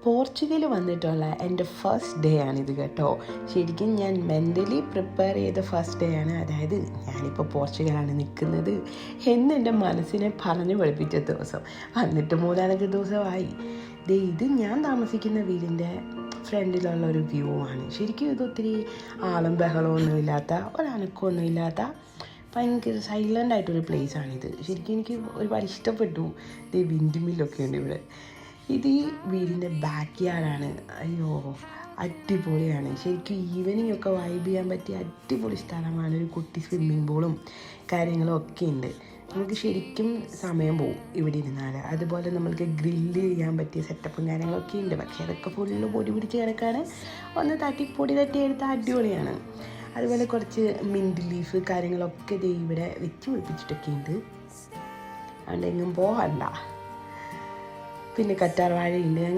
Portugal വന്നിട്ടുള്ള എൻ്റെ first day ആണിത് കേട്ടോ. ശരിക്കും ഞാൻ മെൻ്റലി പ്രിപ്പയർ ചെയ്ത ഫസ്റ്റ് ഡേ ആണ്. അതായത് ഞാനിപ്പോൾ പോർച്ചുഗലാണ് നിൽക്കുന്നത് എന്നെൻ്റെ മനസ്സിനെ പറഞ്ഞു പഠിപ്പിച്ച ദിവസം. വന്നിട്ട് 3-4 ദിവസമായി. ഇത് ഞാൻ താമസിക്കുന്ന വീടിൻ്റെ ഫ്രണ്ടിലുള്ള ഒരു വ്യൂ ആണ്. ശരിക്കും ഇത് ഒത്തിരി ആളും ബഹളമൊന്നുമില്ലാത്ത ഒരനക്കമൊന്നുമില്ലാത്ത ഭയങ്കര സൈലൻ്റ് ആയിട്ടൊരു പ്ലേസാണിത്. ശരിക്കും എനിക്ക് ഒരുപാട് ഇഷ്ടപ്പെട്ടു. വിൻഡ് മില്ലൊക്കെ ഉണ്ട് ഇവിടെ. ഇത് ഈ വീടിൻ്റെ ബാക്ക് യാർഡാണ്. അയ്യോ അടിപൊളിയാണ്. ശരിക്കും ഈവനിങ് ഒക്കെ വൈബ് ചെയ്യാൻ പറ്റിയ അടിപൊളി സ്ഥലമാണ്. ഒരു കുട്ടി സ്വിമ്മിംഗ് പൂളും കാര്യങ്ങളും ഒക്കെ ഉണ്ട്. നമുക്ക് ശരിക്കും സമയം പോവും ഇവിടെ ഇരുന്നാൽ. അതുപോലെ നമ്മൾക്ക് ഗ്രില്ല് ചെയ്യാൻ പറ്റിയ സെറ്റപ്പും കാര്യങ്ങളൊക്കെ ഉണ്ട്. പക്ഷേ അതൊക്കെ ഫുള്ള് പൊടി പിടിച്ച് കിടക്കാണ്. ഒന്ന് പൊടി തട്ടിയെടുത്താൽ അടിപൊളിയാണ്. അതുപോലെ കുറച്ച് മിൻറ്റ് ലീഫ് കാര്യങ്ങളൊക്കെ ഇവിടെ വെച്ച് പിടിപ്പിച്ചിട്ടൊക്കെ ഉണ്ട്. അതുകൊണ്ട് എങ്ങും പോകണ്ട. പിന്നെ കറ്റാർ വാഴയുണ്ട്.